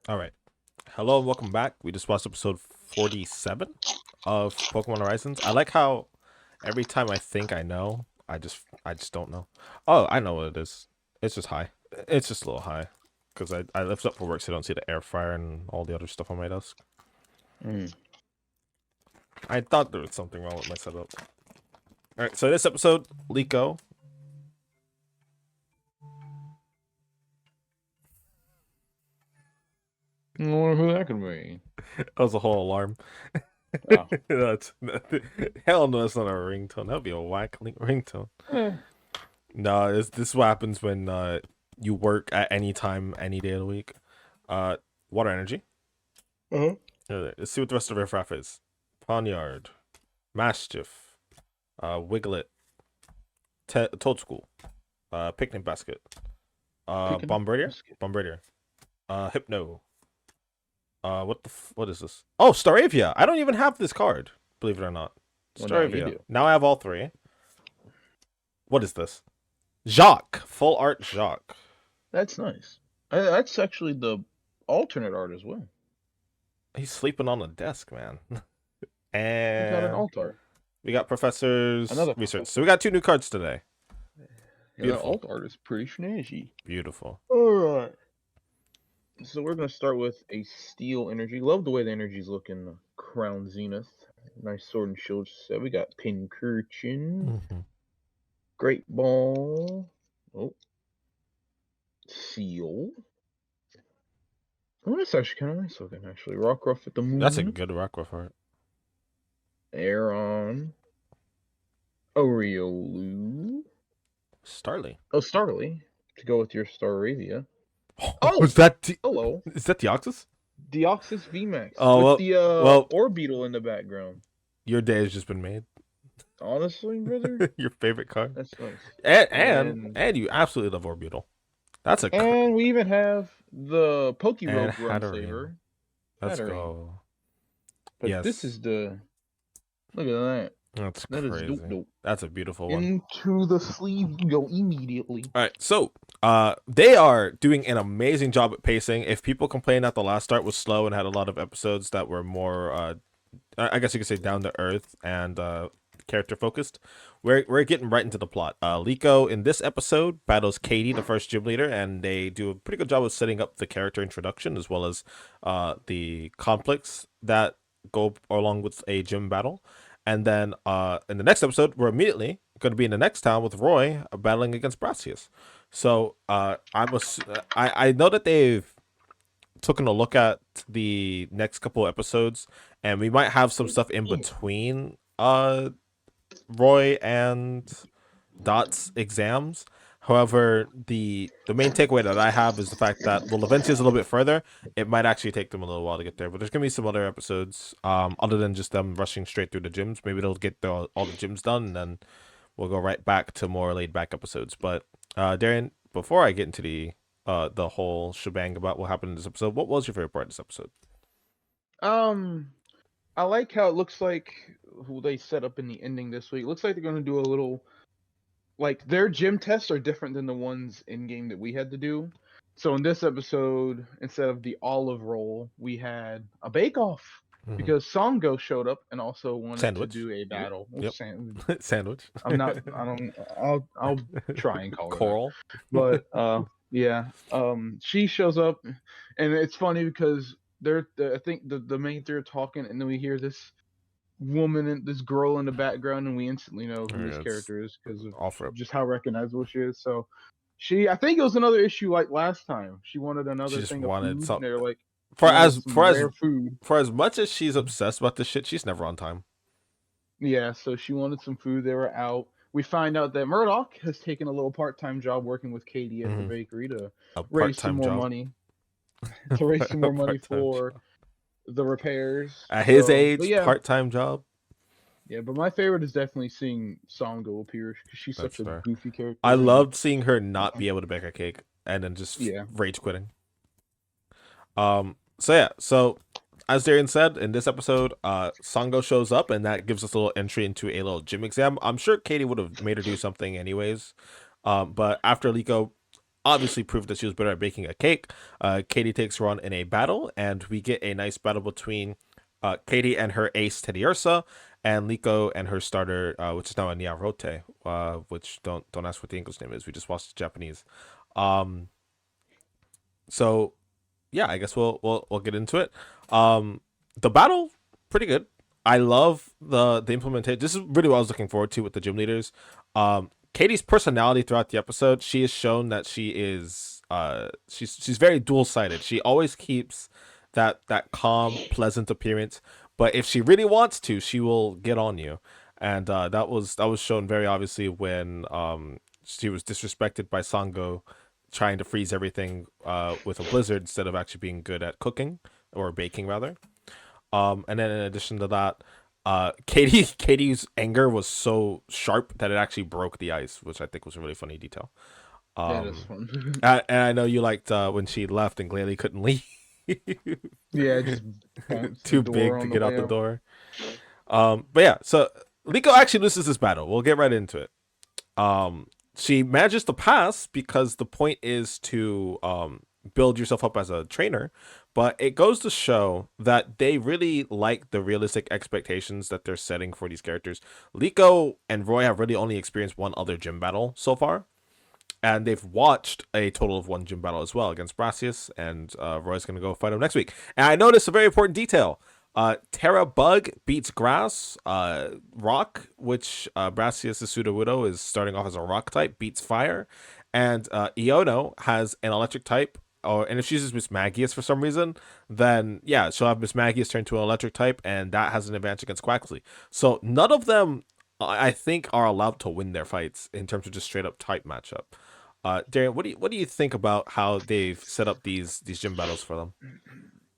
All right. Hello and welcome back. We just watched episode 47 of Pokemon Horizons. I like how every time I think I know, I just don't know. Oh, I know what it is. It's just high. It's just a little high because I lift up for work so I don't see the air fryer and all the other stuff on my desk. Mm. I thought there was something wrong with my setup. All right, so this episode, Liko. I wonder who that could be. That was a whole alarm. Oh. That's hell no, that's not a ringtone. That'd be a whack ringtone. Eh. No, this is what happens when you work at any time, any day of the week. Water energy. Uh-huh. Let's see what the rest of Riffraff is. Poniard, Mastiff, Wiglet, Toadschool, Picnic Basket, Bombardier, Hypno. What is this? Oh, Staravia. I don't even have this card, believe it or not. Well, now you Staravia. do. Now I have all three. What is this? Jacques, full art Jacques. That's nice. That's actually the alternate art as well. He's sleeping on a desk, man. We got an And alt art. we got professors Another research. professor. So we got two new cards today. Yeah, that Beautiful. alt art is pretty snazzy. Beautiful. Alright. So we're going to start with a steel energy. Love the way the energy's looking. Crown Zenith. Nice sword and shield set. We got Pincurchin. Great Ball. Oh. Seal. Oh, that's actually kind of nice looking, actually. Rockruff at the moon. That's a good Rockruff art. Aeron. Oriolu. Starly. Oh, Starly. To go with your Staravia. Oh, is that Hello. is that Deoxys? Deoxys VMAX. Oh, with well- the well- Orbeetle in the background. Your day has just been made. Honestly, brother, Your favorite card. that's nice. And you absolutely love Orbeetle. That's a And we even have the And Pokerogue Run Hatterene. Saver. let's Hatterene. go. But Yes. this is the... Look at that. That's That is crazy. dope. That's a beautiful one. Into the sleeve you go immediately. All right, so they are doing an amazing job at pacing. If people complained that the last start was slow and had a lot of episodes that were more, I guess you could say down to earth and character focused, we're getting right into the plot. Liko in this episode battles Katie, the first gym leader, and they do a pretty good job of setting up the character introduction as well as the conflicts that go along with a gym battle. And then in the next episode, we're immediately going to be in the next town with Roy battling against Brassius. So I know that they've taken a look at the next couple episodes, and we might have some stuff in between Roy and Dot's exams. However, the main takeaway that I have is the fact that Lavencia is a little bit further. It might actually take them a little while to get there, but there's gonna be some other episodes, other than just them rushing straight through the gyms. Maybe they'll get all the gyms done, and then we'll go right back to more laid back episodes. But Darian, before I get into the whole shebang about what happened in this episode, what was your favorite part of this episode? I like how it looks like who they set up in the ending this week. Looks like they're going to do a little... Like, their gym tests are different than the ones in-game that we had to do. So in this episode, instead of the olive roll, we had a bake-off. Mhm. Because Songo showed up and also wanted Sandwich. to do a battle. Yep. Sandwich. Sandwich. I'll try and call it that. Coral. But yeah, she shows up, and it's funny because I think the main three are talking, and then we hear this woman and this girl in the background, and we instantly know who Yeah, this it's character is because of Offer up. just how recognizable she is. So I think it was another issue like last time. She wanted another just thing of wanted food, something. and they're like, For "We want as some for as rare food." for as much as she's obsessed about this shit, she's never on time. Yeah, so she wanted some food. They were out. We find out that Murdoch has taken a little part-time job working with Katie at the Mhm. bakery to A raise some part-time more job. money. To raise some more money Part-time for job. the repairs. At his So, age, but yeah, part-time job. yeah, but my favorite is definitely seeing Songo appear because she's That's such fair. a goofy character. I and- loved seeing her not be able to bake a cake and then just Yeah. rage quitting. So as Darian said, in this episode, Sango shows up, and that gives us a little entry into a little gym exam. I'm sure Katie would have made her do something anyways. But after Liko obviously proved that she was better at baking a cake. Katie takes her on in a battle, and we get a nice battle between Katie and her ace Teddiursa, and Liko and her starter, which is now a Niarote, which don't ask what the English name is. We just watched the Japanese. Um, so yeah, I guess we'll get into it. The battle pretty good. I love the implementation. This is really what I was looking forward to with the gym leaders. Katie's personality throughout the episode, she has shown that she is she's very dual sided. She always keeps that calm, pleasant appearance, but if she really wants to, she will get on you, and that was shown very obviously when she was disrespected by Sango trying to freeze everything with a blizzard instead of actually being good at cooking or baking rather. And then in addition to that, Katie's anger was so sharp that it actually broke the ice, which I think was a really funny detail. That is Um, fun. and I know you liked when she left and Glalie couldn't leave. Yeah, just bounced the Too door big to on the get out way the up. door. But yeah, so Liko actually loses this battle. We'll get right into it. She manages to pass because the point is to build yourself up as a trainer, but it goes to show that they really like the realistic expectations that they're setting for these characters. Liko and Roy have really only experienced one other gym battle so far, and they've watched a total of one gym battle as well against Brassius, and Roy's going to go fight him next week. And I noticed a very important detail. Terra Bug beats Grass. Rock, which Brassius' Sudowoodo is starting off as a rock type, beats Fire. And Iono has an electric type. And if she uses Miss Magius for some reason, then yeah, she'll have Miss Magius turn to an electric type, and that has an advantage against Quaxley. So none of them, I think, are allowed to win their fights in terms of just straight up type matchup. Darian, what do you think about how they've set up these gym battles for them?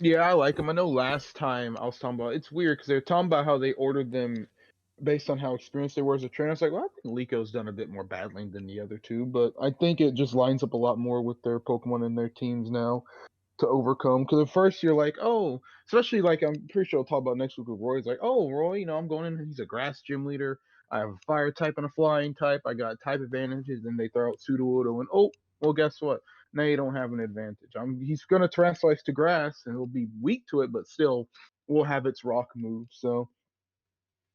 Yeah, I like them. I know last time I was talking about it's weird because they're talking about how they ordered them based on how experienced they were as a trainer. It's like, well, I think Liko's done a bit more battling than the other two, but I think it just lines up a lot more with their Pokemon and their teams now to overcome. Because at first you're like, oh, especially like I'm pretty sure I'll talk about next week with Roy. It's like, oh, Roy, I'm going in. He's a grass gym leader. I have a fire type and a flying type. I got type advantages. Then they throw out Sudowoodo, and oh, well, guess what? Now you don't have an advantage. He's gonna Terastallize to grass, and it'll be weak to it, but still will have its rock move. So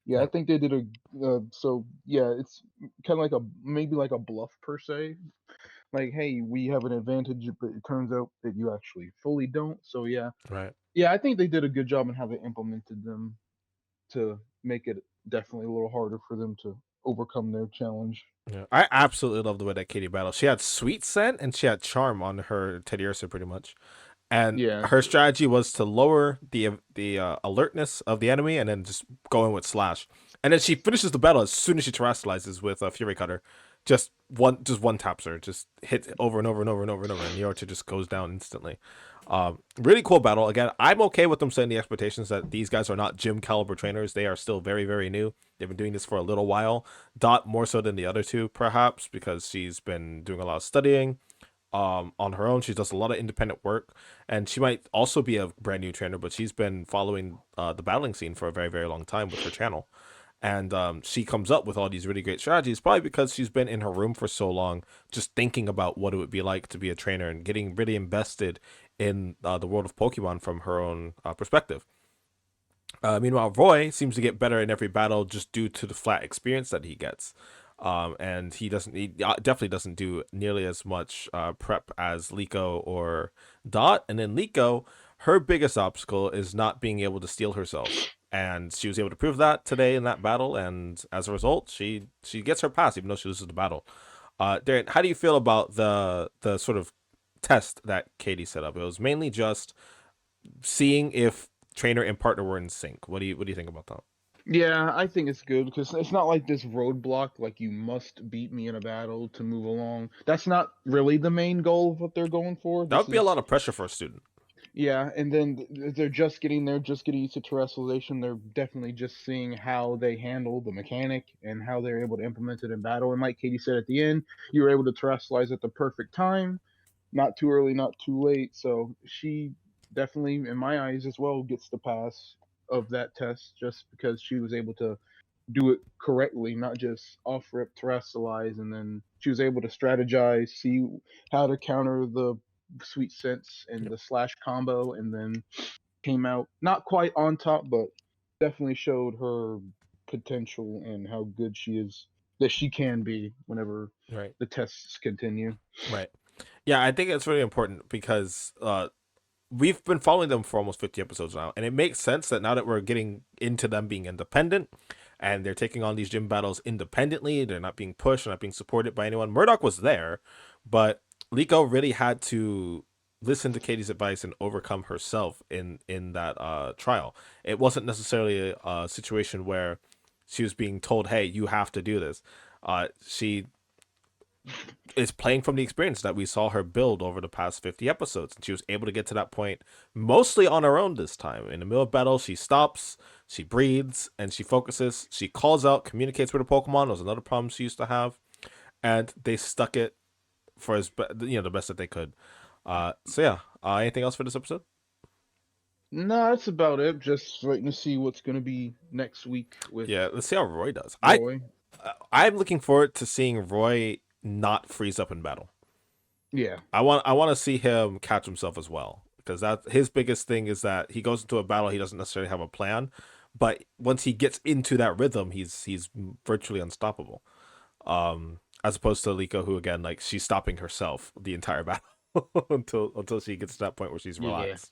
yeah, I Yeah, think they did a. So yeah, it's kind of like a maybe like a bluff per se, like, hey, we have an advantage, but it turns out that you actually fully don't. So yeah, right. yeah, I think they did a good job in how they implemented them to make it definitely a little harder for them to overcome their challenge. Yeah, I absolutely love the way that Katie battles. She had sweet scent and she had charm on her Teddiursa pretty much, and Yeah, her strategy was to lower the alertness of the enemy and then just go in with slash. And then she finishes the battle as soon as she terrestrializes with a Fury Cutter. Just one taps her, just hits over and over and over and over and over, and Yorta just goes down instantly. Really cool battle. Again, I'm okay with them setting the expectations that these guys are not gym caliber trainers. They are still very, very new. They've been doing this for a little while. Dot more so than the other two, perhaps, because she's been doing a lot of studying on her own. She does a lot of independent work, and she might also be a brand new trainer, but she's been following the battling scene for a very, very long time with her channel. And she comes up with all these really great strategies, probably because she's been in her room for so long, just thinking about what it would be like to be a trainer and getting really invested in the world of Pokemon from her own perspective. Meanwhile, Roy seems to get better in every battle just due to the flat experience that he gets. And he definitely doesn't do nearly as much prep as Liko or Dot. And then Liko, her biggest obstacle is not being able to steal herself. And she was able to prove that today in that battle, and as a result, she gets her pass even though she loses the battle. Darren, how do you feel about the sort of test that Katie set up? It was mainly just seeing if trainer and partner were in sync. What do you think about that? yeah, I think it's good because it's not like this roadblock, like you must beat me in a battle to move along. That's not really the main goal of what they're going for. That This would be a is lot of pressure for a student. Yeah, and then they're just getting there, just getting used to terrestrialization. They're definitely just seeing how they handle the mechanic and how they're able to implement it in battle. And like Katie said at the end, you were able to terrestrialize at the perfect time, not too early, not too late. So she definitely, in my eyes as well, gets the pass of that test just because she was able to. do it correctly, not just off rip terrestrialize. And then she was able to strategize, see how to counter the sweet sense and Yep. the slash combo, and then came out not quite on top, but definitely showed her potential and how good she is, that she can be whenever Right. the tests continue. Right. Yeah, I think it's really important because we've been following them for almost 50 episodes now, and it makes sense that now that we're getting into them being independent and they're taking on these gym battles independently, they're not being pushed, they're not being supported by anyone. Murdoch was there, but Liko really had to listen to Katie's advice and overcome herself in that trial. It wasn't necessarily a situation where she was being told, "Hey, you have to do this." She is playing from the experience that we saw her build over the past 50 episodes. And she was able to get to that point mostly on her own this time. In the middle of battle, she stops, she breathes, and she focuses. She calls out, communicates with the Pokemon. That was another problem she used to have. And they stuck it for the best that they could. So yeah, anything else for this episode? No, that's about it. Just waiting to see what's going to be next week with Yeah, let's see how Roy does. Roy. I'm looking forward to seeing Roy not freeze up in battle. Yeah. I want to see him catch himself as well, because that his biggest thing is that he goes into a battle, he doesn't necessarily have a plan, but once he gets into that rhythm, he's virtually unstoppable. As opposed to Liko, who again, like, she's stopping herself the entire battle until she gets to that point where she's Yeah. relaxed.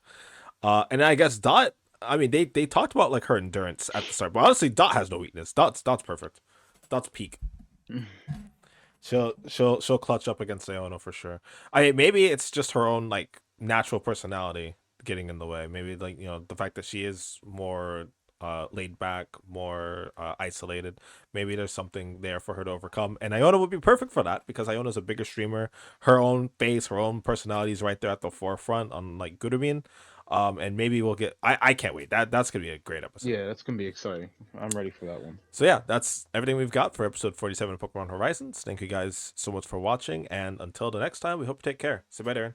And I guess Dot. I mean, they talked about like her endurance at the start, but honestly, Dot has no weakness. Dot's perfect. Dot's peak. She'll clutch up against Iono for sure. Maybe it's just her own like natural personality getting in the way. Maybe, like, the fact that she is more laid back, more isolated. Maybe there's something there for her to overcome, and Iona would be perfect for that because Iona's a bigger streamer. Her own face, her own personality is right there at the forefront, unlike Gudabin. And maybe we'll get. I can't wait. That's gonna be a great episode. Yeah, that's going to be exciting. I'm ready for that one. So yeah, that's everything we've got for episode 47 of Pokemon Horizons. Thank you guys so much for watching, and until the next time, we hope you take care. Say bye, Darren.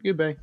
Goodbye.